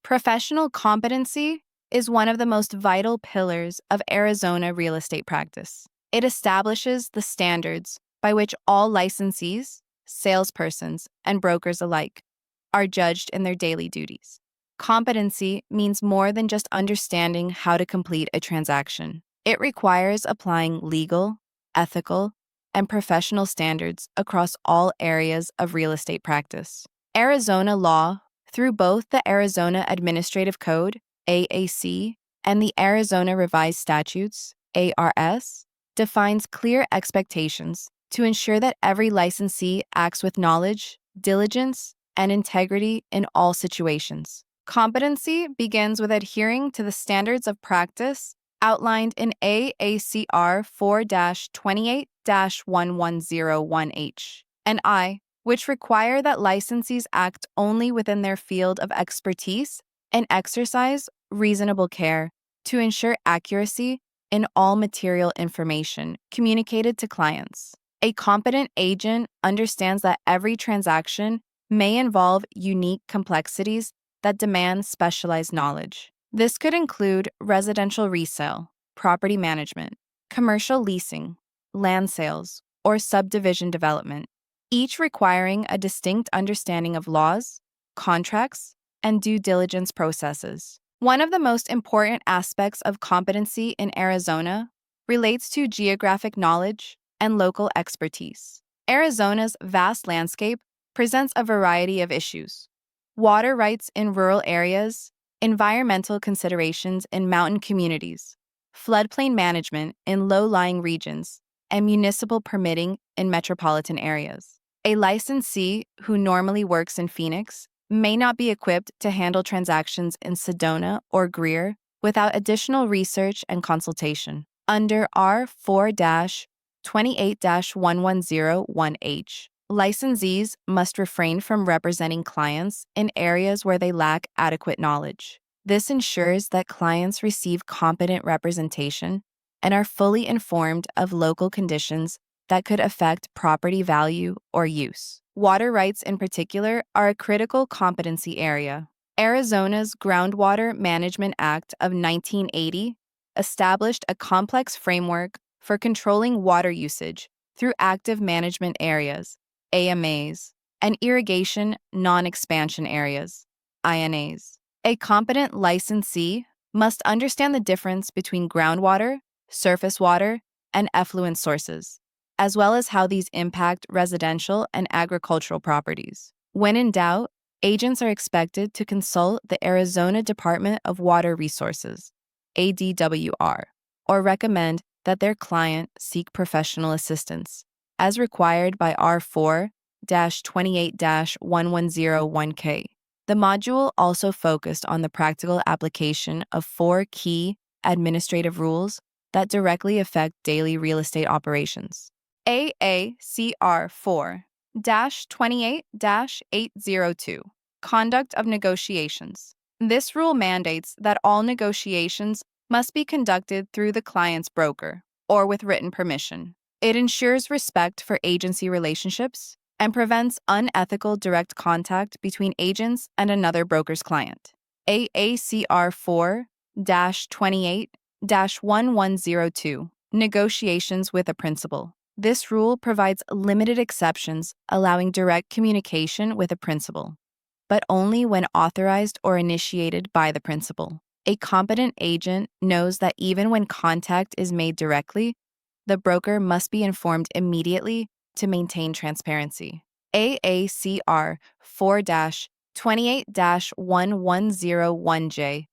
Professional competency is one of the most vital pillars of Arizona real estate practice. It establishes the standards by which all licensees, salespersons, and brokers alike are judged in their daily duties. Competency means more than just understanding how to complete a transaction. It requires applying legal, ethical, and professional standards across all areas of real estate practice. Arizona law, through both the Arizona Administrative Code, AAC, and the Arizona Revised Statutes, ARS, defines clear expectations to ensure that every licensee acts with knowledge, diligence, and integrity in all situations. Competency begins with adhering to the standards of practice outlined in AACR 4-28-110-1H and I, which require that licensees act only within their field of expertise and exercise reasonable care to ensure accuracy in all material information communicated to clients. A competent agent understands that every transaction may involve unique complexities that demand specialized knowledge. This could include residential resale, property management, commercial leasing, land sales, or subdivision development, each requiring a distinct understanding of laws, contracts, and due diligence processes. One of the most important aspects of competency in Arizona relates to geographic knowledge and local expertise. Arizona's vast landscape presents a variety of issues: water rights in rural areas, environmental considerations in mountain communities, floodplain management in low-lying regions, and municipal permitting in metropolitan areas. A licensee who normally works in Phoenix may not be equipped to handle transactions in Sedona or Greer without additional research and consultation. Under R4-28-1101H, licensees must refrain from representing clients in areas where they lack adequate knowledge. This ensures that clients receive competent representation and are fully informed of local conditions that could affect property value or use. Water rights, in particular, are a critical competency area. Arizona's Groundwater Management Act of 1980 established a complex framework for controlling water usage through active management areas, AMAs, and irrigation non-expansion areas, INAs. A competent licensee must understand the difference between groundwater, surface water, and effluent sources, as well as how these impact residential and agricultural properties. When in doubt, agents are expected to consult the Arizona Department of Water Resources, ADWR, or recommend that their client seek professional assistance, as required by R4-28-1101K. The module also focused on the practical application of 4 key administrative rules that directly affect daily real estate operations. AACR 4-28-802, Conduct of Negotiations. This rule mandates that all negotiations must be conducted through the client's broker or with written permission. It ensures respect for agency relationships and prevents unethical direct contact between agents and another broker's client. AACR 4-28-1102, Negotiations with a Principal. This rule provides limited exceptions allowing direct communication with a principal, but only when authorized or initiated by the principal. A competent agent knows that even when contact is made directly, the broker must be informed immediately to maintain transparency. AACR 4-28-1101J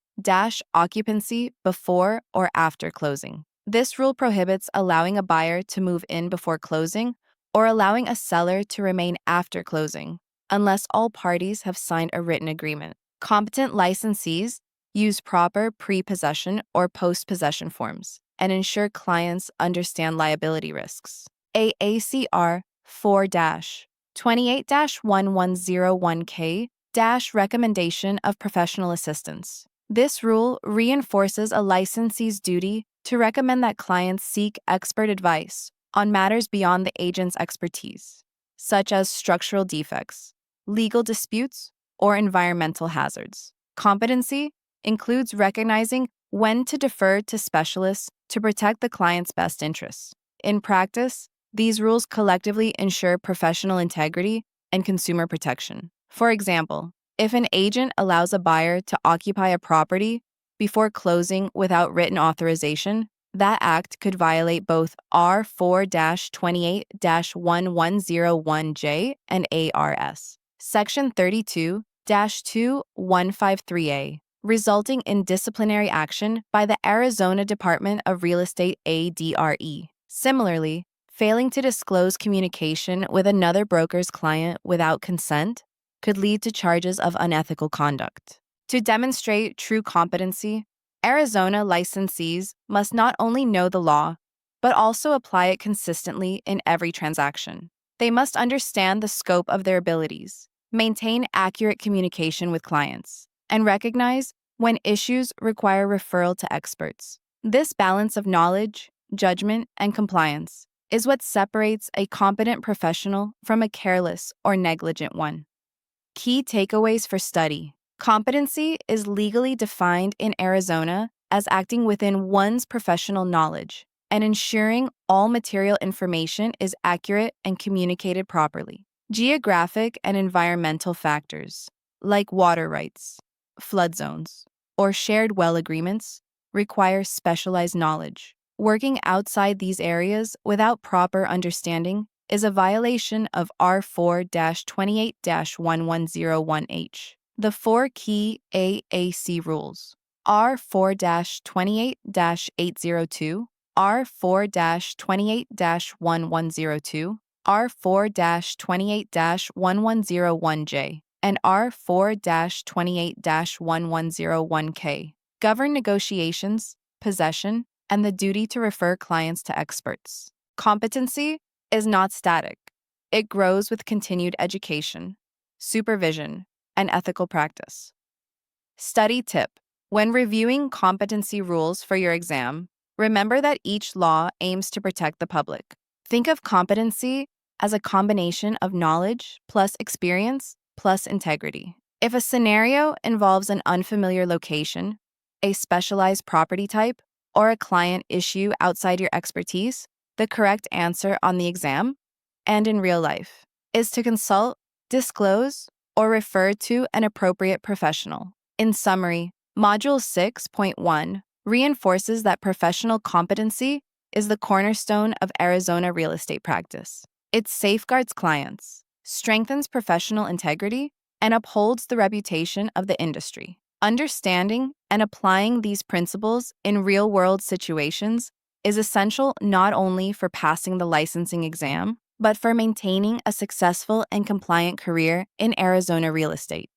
occupancy before or after closing. This rule prohibits allowing a buyer to move in before closing or allowing a seller to remain after closing, unless all parties have signed a written agreement. Competent licensees use proper pre-possession or post-possession forms and ensure clients understand liability risks. AACR 4-28-1101K Recommendation of Professional Assistance. This rule reinforces a licensee's duty to recommend that clients seek expert advice on matters beyond the agent's expertise, such as structural defects, legal disputes, or environmental hazards. Competency includes recognizing when to defer to specialists to protect the client's best interests. In practice, these rules collectively ensure professional integrity and consumer protection. For example, if an agent allows a buyer to occupy a property before closing without written authorization, that act could violate both R4-28-1101J and ARS. Section 32-2153A, resulting in disciplinary action by the Arizona Department of Real Estate ADRE. Similarly, failing to disclose communication with another broker's client without consent could lead to charges of unethical conduct. To demonstrate true competency, Arizona licensees must not only know the law, but also apply it consistently in every transaction. They must understand the scope of their abilities, maintain accurate communication with clients, and recognize when issues require referral to experts. This balance of knowledge, judgment, and compliance is what separates a competent professional from a careless or negligent one. Key takeaways for study. Competency is legally defined in Arizona as acting within one's professional knowledge and ensuring all material information is accurate and communicated properly. Geographic and environmental factors, like water rights, flood zones, or shared well agreements, require specialized knowledge. Working outside these areas without proper understanding is a violation of R4-28-1101H. The four key AAC rules: R4-28-802, R4-28-1102, R4-28-1101J, and R4-28-1101K govern negotiations, possession, and the duty to refer clients to experts. Competency is not static. It grows with continued education, supervision, and ethical practice. Study tip: when reviewing competency rules for your exam, remember that each law aims to protect the public. Think of competency as a combination of knowledge plus experience plus integrity. If a scenario involves an unfamiliar location, a specialized property type, or a client issue outside your expertise, the correct answer on the exam and in real life is to consult, disclose, or refer to an appropriate professional. In summary, Module 6.1 reinforces that professional competency is the cornerstone of Arizona real estate practice. It safeguards clients, strengthens professional integrity, and upholds the reputation of the industry. Understanding and applying these principles in real-world situations is essential not only for passing the licensing exam, but for maintaining a successful and compliant career in Arizona real estate.